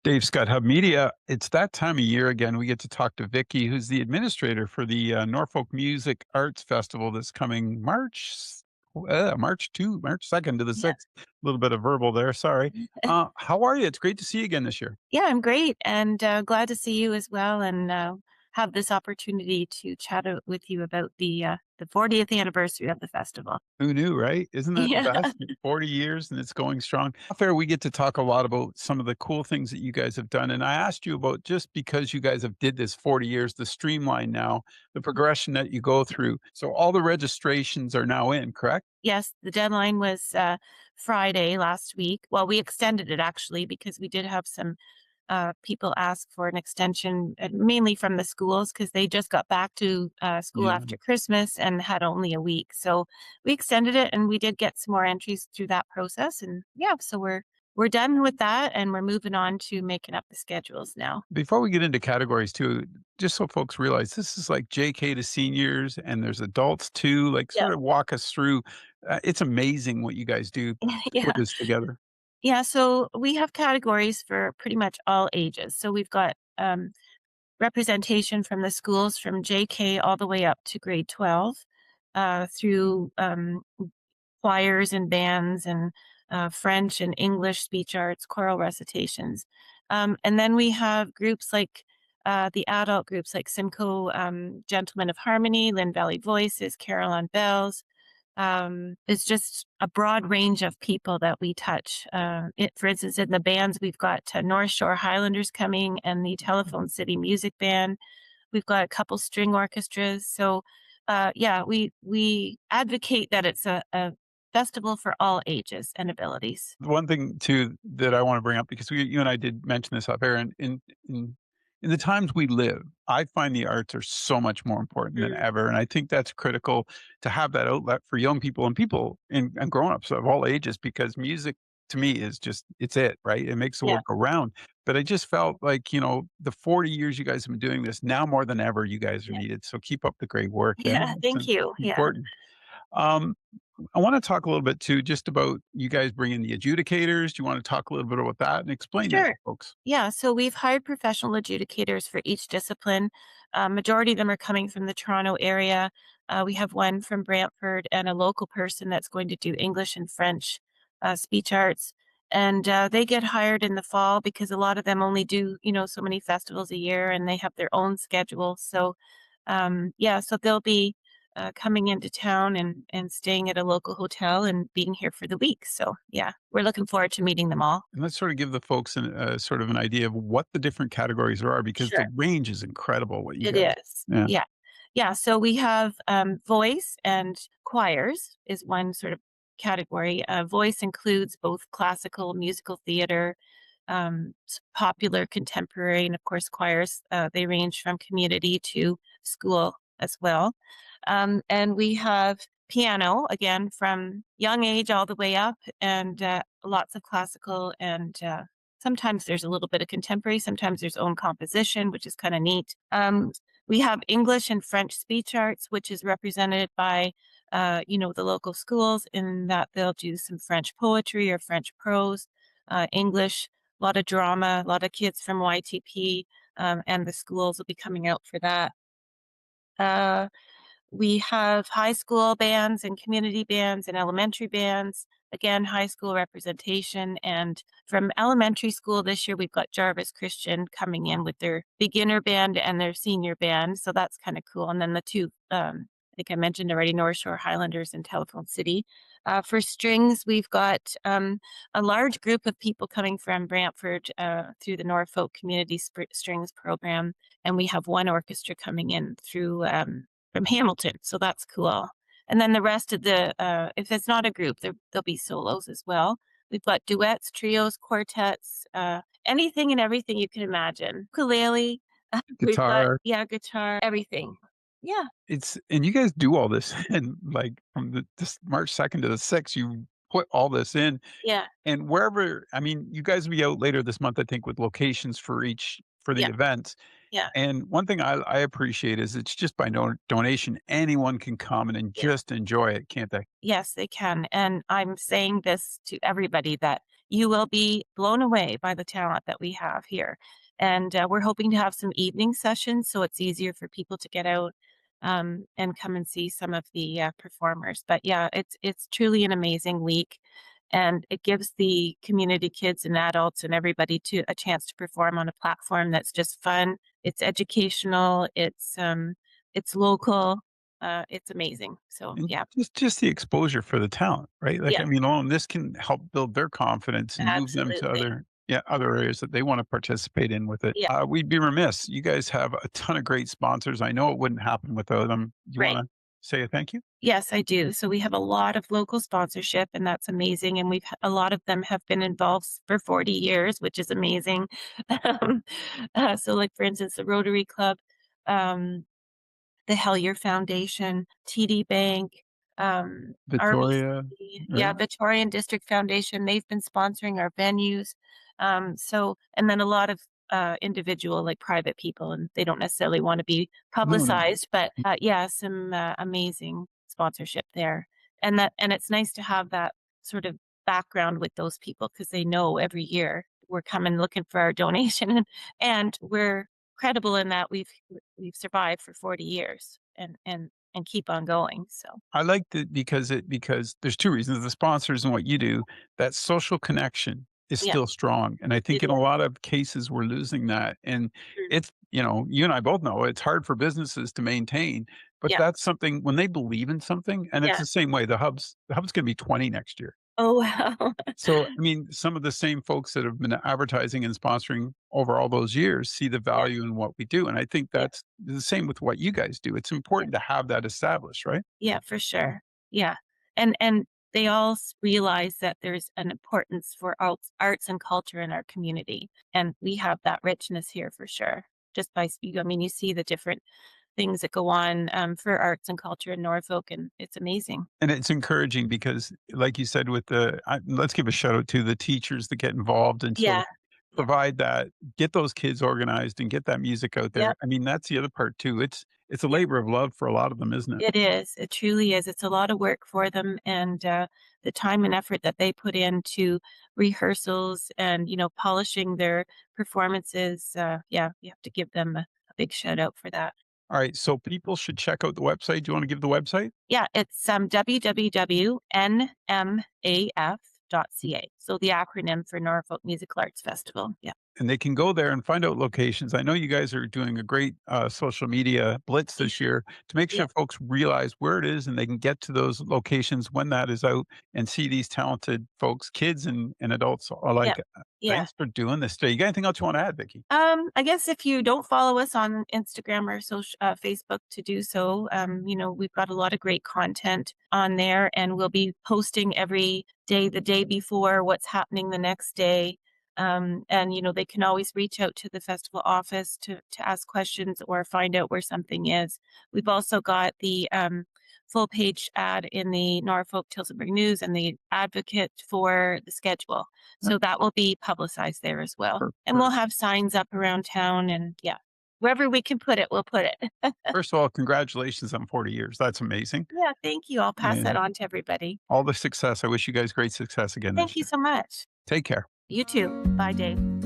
Dave Scott, Hub Media. It's that time of year again. We get to talk to Vicky, who's the administrator for the Norfolk Music Arts Festival that's coming March 2nd to the Yeah. 6th. A little bit of verbal there. Sorry. How are you? It's great to see you again this year. Yeah, I'm great and glad to see you as well and have this opportunity to chat with you about the 40th anniversary of the festival. Who knew, right? Isn't that the Yeah. best? 40 years and it's going strong. Fair, we get to talk a lot about some of the cool things that you guys have done. And I asked you about just because you guys have did this 40 years, the streamline now, the progression that you go through. So all the registrations are now in, correct? Yes, the deadline was Friday last week. Well, we extended it actually because we did have some people ask for an extension, mainly from the schools because they just got back to school Yeah. after Christmas and had only a week. So we extended it, and we did get some more entries through that process. And yeah, so we're done with that, and we're moving on to making up the schedules now. Before we get into categories too, just so folks realize this is like JK to seniors and there's adults too. Like, Yeah, sort of walk us through. It's amazing what you guys do to yeah. put this together. Yeah, so we have categories for pretty much all ages. So we've got representation from the schools from JK all the way up to grade 12 through choirs and bands and French and English speech arts, choral recitations. And then we have groups like the adult groups like Simcoe, Gentlemen of Harmony, Lynn Valley Voices, Caroline Bells. It's just a broad range of people that we touch. For instance, in the bands, we've got North Shore Highlanders coming and the Telephone City Music Band. We've got a couple string orchestras. So, yeah, we advocate that it's a festival for all ages and abilities. One thing too that I want to bring up because you and I did mention this up there, and in the times we live, I find the arts are so much more important than Mm. ever, and I think that's critical to have that outlet for young people and people and grown-ups of all ages because music to me is just it's it, right? It makes the Yeah, world go round. But I just felt like, the 40 years you guys have been doing this, now more than ever, you guys are yeah, needed. So keep up the great work. Yeah, yeah. it's Thank you. Yeah, important. Um, I want to talk a little bit too, just about you guys bringing the adjudicators. Do you want to talk a little bit about that and explain that to sure. folks? Yeah, so we've hired professional adjudicators for each discipline. Majority of them are coming from the Toronto area. We have one from Brantford and a local person that's going to do English and French speech arts. And they get hired in the fall because a lot of them only do, so many festivals a year and they have their own schedule. So, yeah, so they'll be coming into town and staying at a local hotel and being here for the week. So, yeah, we're looking forward to meeting them all. And let's sort of give the folks sort of an idea of what the different categories are because the Sure. range is incredible what you It guys. is. Yeah. Yeah. Yeah, so we have, voice and choirs is one sort of category. Voice includes both classical, musical theater, popular, contemporary, and of course, choirs. They range from community to school as well. And we have piano, again, from young age all the way up, and lots of classical and sometimes there's a little bit of contemporary, sometimes there's own composition, which is kind of neat. We have English and French speech arts, which is represented by, the local schools in that they'll do some French poetry or French prose, English, a lot of drama, a lot of kids from YTP, and the schools will be coming out for that. Uh, we have high school bands and community bands and elementary bands. Again, high school representation. And from elementary school this year, we've got Jarvis Christian coming in with their beginner band and their senior band. So that's kind of cool. And then the two, I think I mentioned already, North Shore Highlanders and Telephone City. For strings, we've got a large group of people coming from Brantford through the Norfolk Community Strings program. And we have one orchestra coming in through from Hamilton, so that's cool. And then the rest of if it's not a group, there'll be solos as well. We've got duets, trios, quartets, anything and everything you can imagine. Ukulele, we've got, Guitar. yeah, guitar, everything. Yeah, It's and you guys do all this and like from this March 2nd to the 6th, you put all this in yeah, and wherever I mean, you guys will be out later this month, I think, with locations for the yeah, events. yeah, And one thing I appreciate is it's just by donation. Anyone can come and yeah. just enjoy it, can't they? Yes, they can. And I'm saying this to everybody that you will be blown away by the talent that we have here. And we're hoping to have some evening sessions so it's easier for people to get out and come and see some of the performers. But yeah, it's truly an amazing week, and it gives the community kids and adults and everybody to a chance to perform on a platform that's just fun. It's educational. It's local. It's amazing. So And yeah, just the exposure for the talent, right? Like, yeah, I mean, alone, this can help build their confidence and move them to absolutely. other areas that they wanna participate in with it. Yeah, We'd be remiss. You guys have a ton of great sponsors. I know it wouldn't happen without them. Do you right. wanna say a thank you? Yes, I do. So we have a lot of local sponsorship, and that's amazing. And a lot of them have been involved for 40 years, which is amazing. Um, so, like for instance, the Rotary Club, um, the Hellier Foundation, TD Bank, Victoria, RBC, yeah, right? Victorian District Foundation, they've been sponsoring our venues. And then a lot of individual, like private people, and they don't necessarily want to be No, no. publicized, but yeah, some amazing sponsorship there. And it's nice to have that sort of background with those people because they know every year we're coming looking for our donation and we're credible in that we've survived for 40 years and keep on going, so I like that because there's 2 reasons, the sponsors and what you do, that social connection is yeah, still strong, and I think it in a is. lot of cases, we're losing that, and Mm, it's you and I both know it's hard for businesses to maintain, but yeah, that's something when they believe in something and it's yeah. the same way, the hub's gonna be 20 next year. Oh, wow. So, I mean, some of the same folks that have been advertising and sponsoring over all those years see the Yeah, value in what we do, and I think yeah, that's the same with what you guys do. It's yeah, important to have that established, right? yeah, for sure. Yeah, and they all realize that there's an importance for arts and culture in our community, and we have that richness here for sure. Just by I mean, you see the different things that go on for arts and culture in Norfolk, and it's amazing. And it's encouraging because, like you said, with let's give a shout out to the teachers that get involved and sort Yeah, of yeah, provide that, get those kids organized and get that music out yeah, there. I mean, that's the other part too. It's a yeah. labor of love for a lot of them, isn't it? It is. It truly is. It's a lot of work for them, and the time and effort that they put into rehearsals and polishing their performances. Yeah, you have to give them a big shout out for that. All right, so people should check out the website. Do you want to give the website? Yeah, it's www.nmaf.ca. So the acronym for Norfolk Musical Arts Festival. Yeah, And they can go there and find out locations. I know you guys are doing a great social media blitz yeah, this year to make yeah, sure folks realize where it is and they can get to those locations when that is out and see these talented folks, kids and adults yeah, alike. yeah. Thanks for doing this today. You got anything else you want to add, Vicky? I guess if you don't follow us on Instagram or Facebook to do so, we've got a lot of great content on there, and we'll be posting every day, the day before, what's happening the next day. And they can always reach out to the festival office to ask questions or find out where something is. We've also got the full page ad in the Norfolk Tillsonburg News and the Advocate for the schedule. Yeah, So that will be publicized there as well. And we'll perfect. have signs up around town and yeah, wherever we can put it, we'll put it. First of all, congratulations on 40 years. That's amazing. Yeah, thank you. I'll pass that And on to everybody. all the success. I wish you guys great success again Thank this you year. so much. Take care. You too. Bye, Dave.